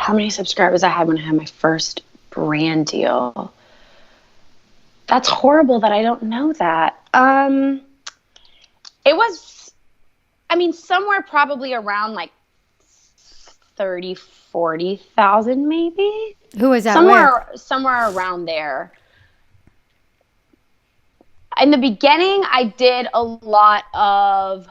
how many subscribers I had when I had my first brand deal. That's horrible that I don't know that. It was, I mean, somewhere probably around like 30, 40,000 maybe. Who was that somewhere around there. In the beginning, I did a lot of,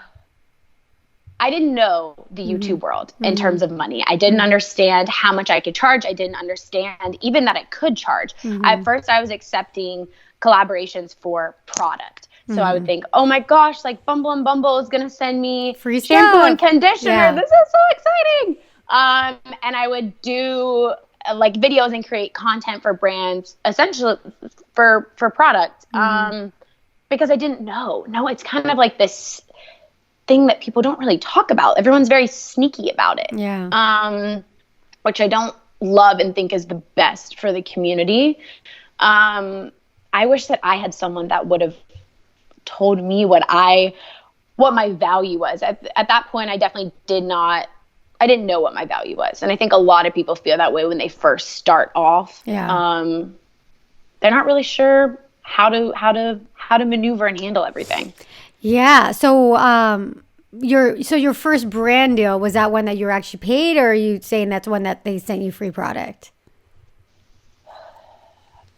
I didn't know the YouTube world in terms of money. I didn't understand how much I could charge. I didn't understand even that I could charge. At first, I was accepting collaborations for product. So I would think, oh my gosh, like Bumble and Bumble is going to send me free shampoo stuff and conditioner. Yeah. This is so exciting. And I would do like videos and create content for brands, essentially for product. Because I didn't know. No, it's kind of like this thing that people don't really talk about. Everyone's very sneaky about it. Yeah. Which I don't love and think is the best for the community. I wish that I had someone that would have told me what my value was. At that point, I definitely didn't know what my value was. And I think a lot of people feel that way when they first start off. Yeah. They're not really sure how to maneuver and handle everything. Yeah. So, your first brand deal, was that one that you were actually paid, or are you saying that's one that they sent you free product?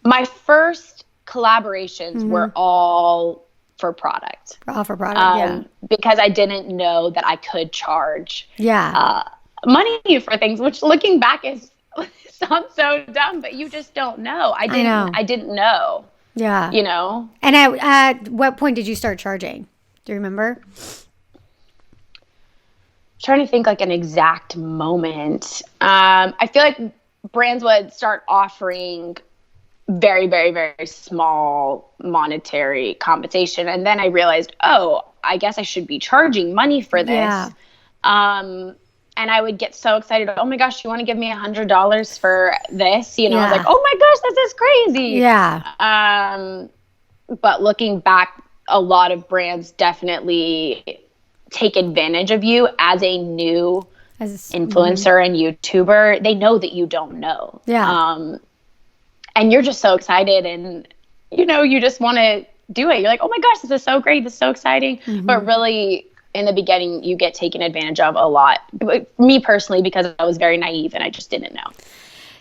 My first collaborations were all for product. All for product, yeah. Because I didn't know that I could charge money for things, which looking back sounds so dumb, but you just don't know. I didn't know. Yeah. You know? And at what point did you start charging? Do you remember? Trying to think like an exact moment. I feel like brands would start offering very, very, very small monetary compensation. And then I realized, oh, I guess I should be charging money for this. Yeah. And I would get so excited. Oh my gosh, you want to give me $100 for this? You know, I was like, oh my gosh, this is crazy. Yeah. But looking back, a lot of brands definitely take advantage of you as a new influencer and YouTuber. They know that you don't know. Yeah. And you're just so excited, and you know, you just want to do it. You're like, oh my gosh, this is so great. This is so exciting. But really, in the beginning, you get taken advantage of a lot. Me personally, because I was very naive and I just didn't know.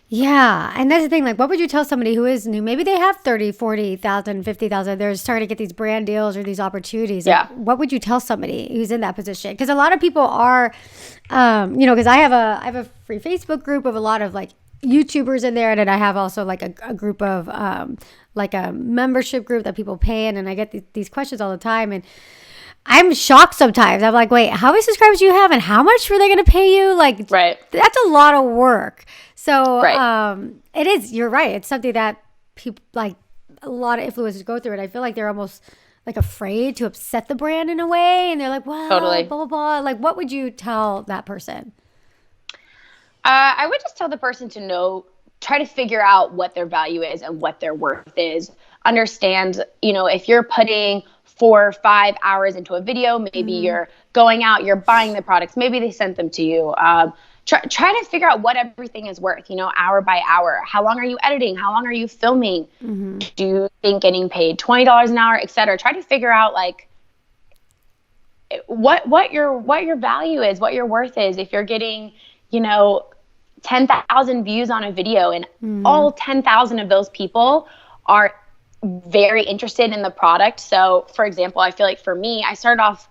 Yeah. And that's the thing. Like, what would you tell somebody who is new? Maybe they have 30, 40,000, 50,000. They're starting to get these brand deals or these opportunities. Like, what would you tell somebody who's in that position? Because a lot of people are, because I have a free Facebook group of a lot of like YouTubers in there. And then I have also like a group of like a membership group that people pay in. And I get these questions all the time. And I'm shocked sometimes. I'm like, wait, how many subscribers do you have and how much were they going to pay you? Like, that's a lot of work. So it is, you're right. It's something that people, like a lot of influencers go through it. I feel like they're almost like afraid to upset the brand in a way. And they're like, well, blah, blah, blah. Like, what would you tell that person? I would just tell the person to try to figure out what their value is and what their worth is. Understand, if you're putting 4 or 5 hours into a video, maybe you're going out, you're buying the products, maybe they sent them to you. Try to figure out what everything is worth, hour by hour. How long are you editing? How long are you filming? Do you think getting paid $20 an hour, et cetera? Try to figure out like what your value is, what your worth is. If you're getting, 10,000 views on a video and all 10,000 of those people are very interested in the product. So for example, I feel like for me, I started off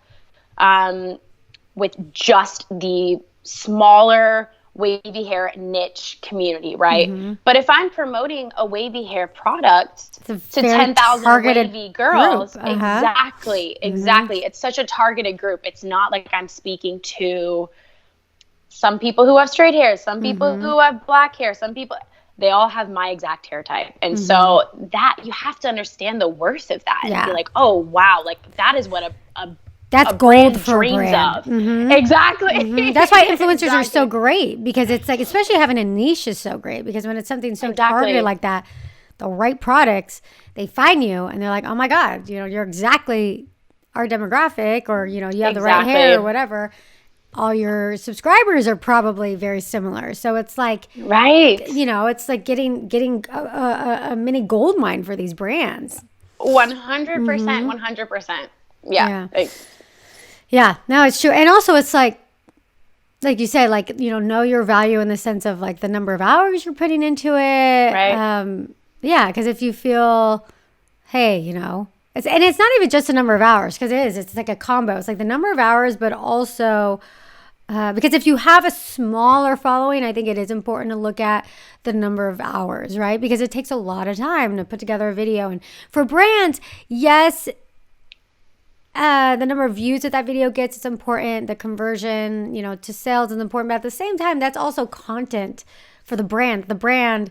with just the smaller wavy hair niche community, right? But if I'm promoting a wavy hair product to 10,000 wavy girls, exactly. It's such a targeted group. It's not like I'm speaking to some people who have straight hair, some people who have black hair, some people, they all have my exact hair type. And so that you have to understand the worth of that and be like, oh wow, like that is what that's a gold for dreams brand. Of. Exactly. That's why influencers are so great, because it's like, especially having a niche is so great, because when it's something so targeted like that, the right products, they find you and they're like, oh my God, you're exactly our demographic, or, you have the right hair or whatever. all your subscribers are probably very similar. So it's like, right. It's like getting a mini gold mine for these brands. 100%, 100%. Yeah. Yeah, no, it's true. And also it's like you say, like, know your value in the sense of like the number of hours you're putting into it. Right. Yeah. Cause if you feel, hey, it's not even just the number of hours, because it's like a combo. It's like the number of hours, but also because if you have a smaller following, I think it is important to look at the number of hours, right? Because it takes a lot of time to put together a video. And for brands, yes, the number of views that video gets is important. The conversion, to sales is important. But at the same time, that's also content for the brand. The brand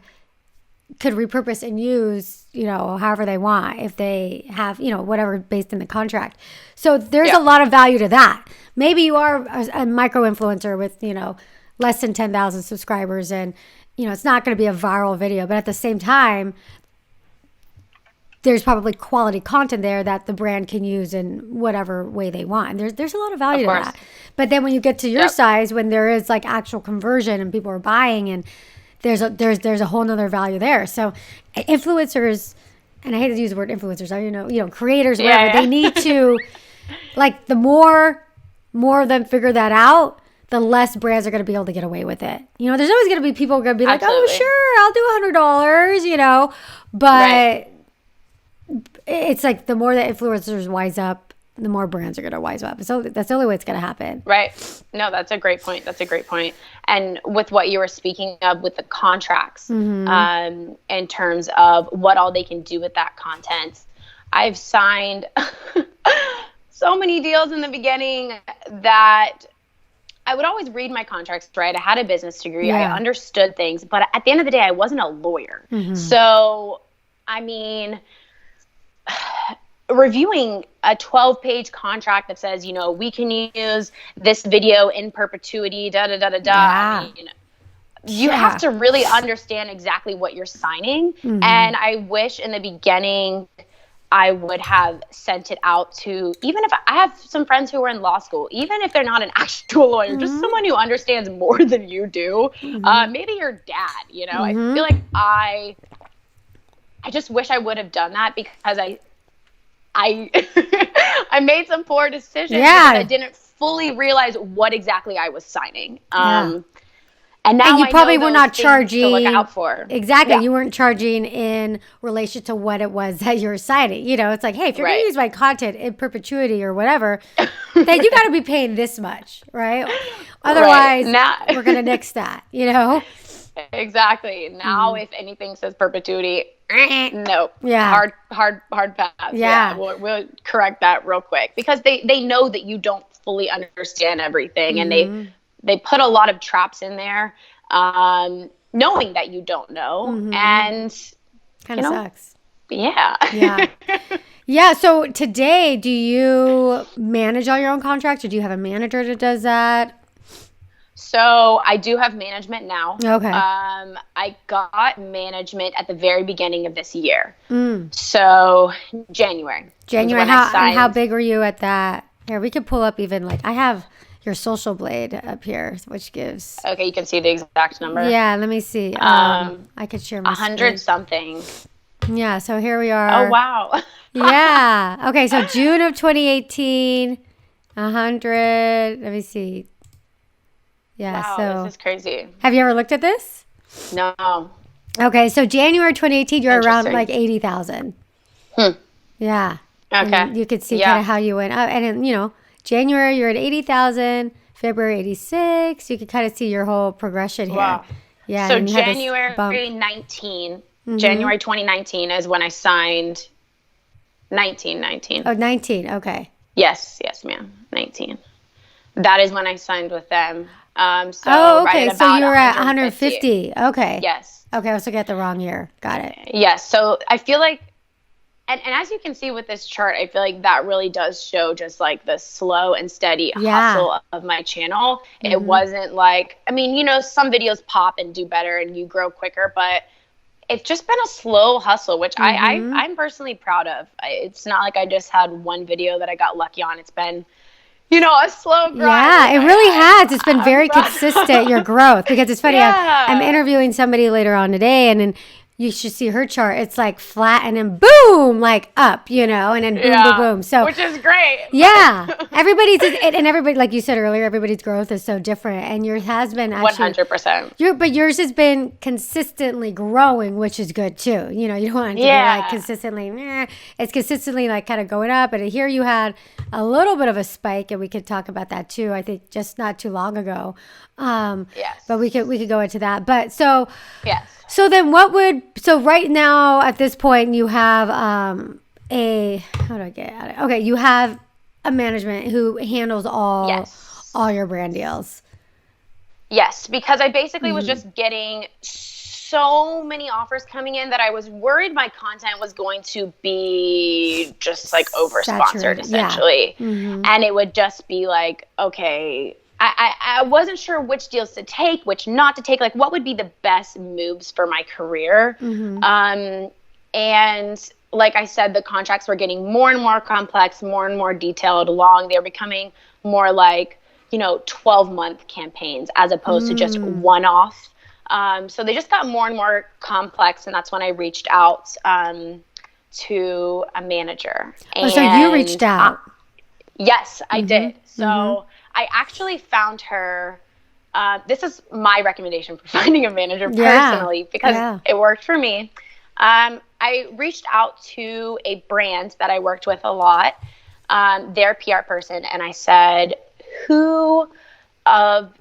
could repurpose and use, however they want, if they have, whatever based in the contract. So there's a lot of value to that. Maybe you are a micro influencer with, less than 10,000 subscribers, and, it's not going to be a viral video. But at the same time, there's probably quality content there that the brand can use in whatever way they want. And there's a lot of value to that. But then when you get to your size, when there is like actual conversion and people are buying, and there's a whole nother value there. So influencers, and I hate to use the word influencers, creators, whatever, they need to, like, the more of them figure that out, the less brands are going to be able to get away with it. There's always going to be people going to be like, oh, sure, I'll do $100, but it's like the more that influencers wise up, the more brands are going to wise up. So that's the only way it's going to happen. Right. No, that's a great point. And with what you were speaking of with the contracts, in terms of what all they can do with that content, I've signed so many deals in the beginning that I would always read my contracts, right? I had a business degree. I understood things. But at the end of the day, I wasn't a lawyer. So, I mean, reviewing a 12-page contract that says, we can use this video in perpetuity, da-da-da-da-da. I mean, you have to really understand exactly what you're signing. And I wish in the beginning I would have sent it out to, even if I have some friends who are in law school, even if they're not an actual lawyer, just someone who understands more than you do. Maybe your dad, I feel like I just wish I would have done that, because I I made some poor decisions because I didn't fully realize what exactly I was signing. And now you probably were not charging to look out for. Exactly. Yeah. You weren't charging in relation to what it was that you were signing. It's like, hey, if you're going to use my content in perpetuity or whatever, then you got to be paying this much, right? Otherwise, we're going to nix that, Exactly. Now, if anything says perpetuity, no. Yeah. Hard pass. Yeah. We'll correct that real quick, because they know that you don't fully understand everything, and they put a lot of traps in there, knowing that you don't know, and kind of sucks. Yeah. Yeah. So today, do you manage all your own contracts, or do you have a manager that does that? So I do have management now. Okay. I got management at the very beginning of this year. So January. How big were you at that? Here, we could pull up even, like, I have your social blade up here, which gives. Okay, you can see the exact number. Yeah, let me see. I could share my 100 something. Yeah, so here we are. Oh, wow. Yeah. Okay, so June of 2018, 100. Let me see. Yeah, wow, so this is crazy. Have you ever looked at this? No. Okay, so January 2018, you're around like 80,000. Yeah. Okay. And you could see kind of how you went up. And then, January, you're at 80,000. February, 86. You could kind of see your whole progression here. Wow. Yeah. So January 19, January 2019 is when I signed 19. Oh, 19. Okay. Yes, ma'am. 19. That is when I signed with them. Okay. Right, so you were at 150. Okay. Yes. Okay. I was looking at the wrong year. Got it. Yes. So I feel like, and as you can see with this chart, I feel like that really does show just like the slow and steady hustle of my channel. It wasn't like, some videos pop and do better and you grow quicker, but it's just been a slow hustle, which I'm personally proud of. It's not like I just had one video that I got lucky on. It's been a slow grind. Yeah, it really has. It's been very consistent, your growth, because it's funny. I'm interviewing somebody later on today, and then you should see her chart. It's like flat and then boom, like up, and then boom, boom, boom. So, which is great. Yeah. Everybody, like you said earlier, everybody's growth is so different. And yours has been actually 100%. But yours has been consistently growing, which is good too. You don't want it to be like consistently, it's consistently like kind of going up. And here you had a little bit of a spike, and we could talk about that too. I think just not too long ago. Yes. But we could go into that. But so, yes. So then so right now at this point you have how do I get at it? Okay, you have a management who handles all your brand deals. Yes, because I basically was just getting so many offers coming in that I was worried my content was going to be just like over-sponsored essentially. Yeah. And it would just be like, okay, I wasn't sure which deals to take, which not to take, like what would be the best moves for my career. And like I said, the contracts were getting more and more complex, more and more detailed, long. They were becoming more like, 12-month campaigns as opposed to just one-off. So they just got more and more complex, and that's when I reached out to a manager. So you reached out? Yes, I did. So I actually found her. This is my recommendation for finding a manager personally, because it worked for me. I reached out to a brand that I worked with a lot, their PR person, and I said, who of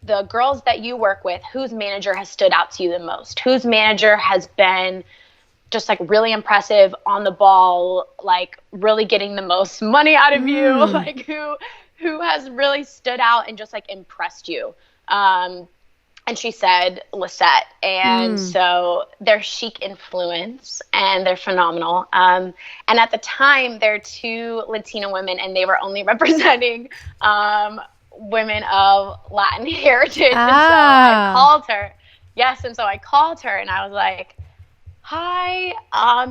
the girls that you work with, whose manager has stood out to you the most? Whose manager has been just like really impressive, on the ball, like really getting the most money out of you? Like who has really stood out and just like impressed you? And she said Lisette. And so they're chic influence, and they're phenomenal. And at the time, they're two Latina women, and they were only representing women of Latin heritage. And so I called her. Yes, and so I called her, and I was like, hi, I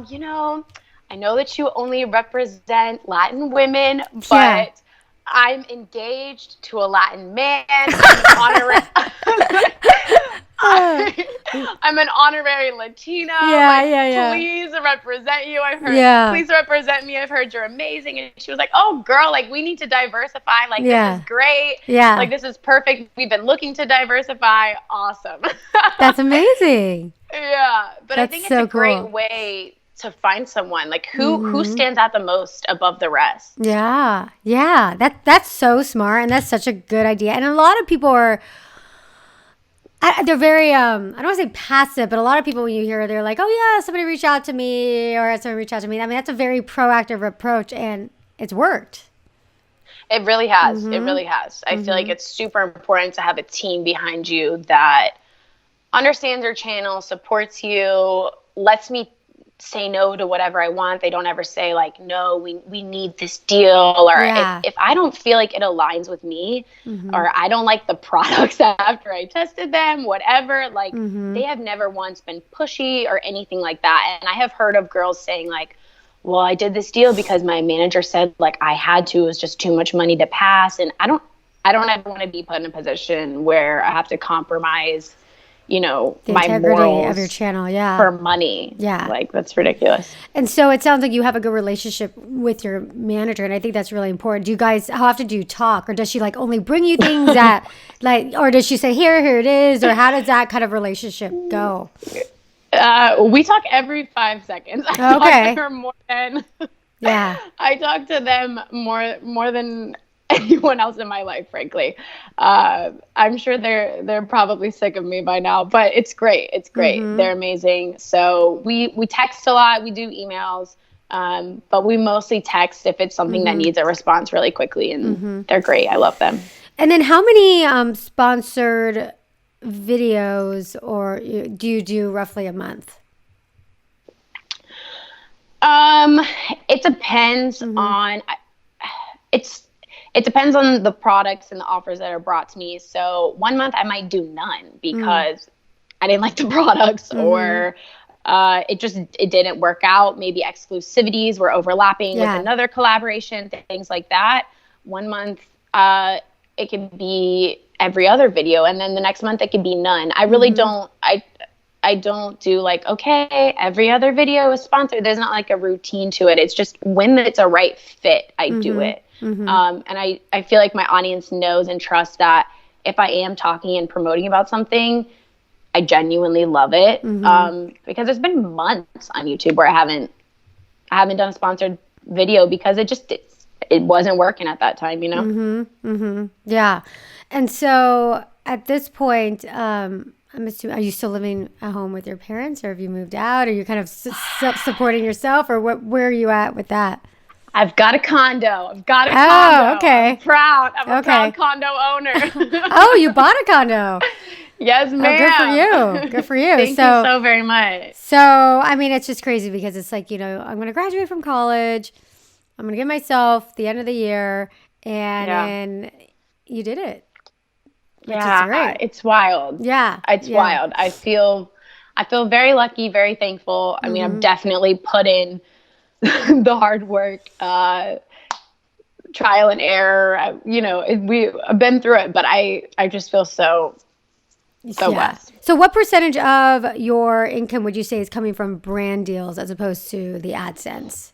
know that you only represent Latin women, but I'm engaged to a Latin man. I'm an honorary Latina. Please represent you. Please represent me. I've heard you're amazing. And she was like, oh, girl, like we need to diversify. Like this is great. Yeah. Like this is perfect. We've been looking to diversify. Awesome. That's amazing. Yeah. But I think it's a great way to find someone like who stands out the most above the rest. Yeah. That's so smart, and that's such a good idea. And a lot of people are, they're very I don't want to say passive, but a lot of people, when you hear, they're like, oh yeah, somebody reached out to me, or somebody reached out to me. I mean, that's a very proactive approach, and it's worked. It really has. It really has. I feel like it's super important to have a team behind you that understands your channel, supports you, lets me say no to whatever I want. They don't ever say like, no, we need this deal, or if I don't feel like it aligns with me, or I don't like the products after I tested them, whatever, like they have never once been pushy or anything like that. And I have heard of girls saying like, well, I did this deal because my manager said like I had to, it was just too much money to pass. And I don't ever want to be put in a position where I have to compromise the my integrity morals of your channel, for money. Yeah. Like, that's ridiculous. And so it sounds like you have a good relationship with your manager, and I think that's really important. Do you guys, how often do you talk, or does she like only bring you things that like, or does she say, here it is, or how does that kind of relationship go? We talk every 5 seconds. I talk to her more than I talk to them more than anyone else in my life, frankly. I'm sure they're probably sick of me by now, but it's great. It's great. They're amazing. So we text a lot. We do emails, but we mostly text if it's something that needs a response really quickly, and they're great. I love them. And then how many sponsored videos or do you do roughly a month? It depends on it depends on the products and the offers that are brought to me. So 1 month I might do none because I didn't like the products, or it didn't work out. Maybe exclusivities were overlapping with another collaboration, things like that. 1 month it could be every other video, and then the next month it could be none. I really don't. I don't do like, okay, every other video is sponsored. There's not like a routine to it. It's just when it's a right fit, I do it. And I feel like my audience knows and trusts that if I am talking and promoting about something, I genuinely love it. Because there's been months on YouTube where I haven't done a sponsored video because it wasn't working at that time, you know? Yeah. And so at this point, I'm assuming, are you still living at home with your parents, or have you moved out? Or you kind of supporting yourself, or where are you at with that? I've got a condo. Oh, okay. I'm proud. I'm a proud condo owner. Oh, you bought a condo. Yes, ma'am. Oh, good for you. Thank you so very much. So, I mean, it's just crazy because it's like, I'm going to graduate from college. I'm going to give myself the end of the year. And then you did it. Yeah, it's wild. Yeah. It's wild. I feel very lucky, very thankful. I mean, I've definitely put in the hard work, trial and error. I've been through it, but I just feel so blessed. So what percentage of your income would you say is coming from brand deals as opposed to the AdSense?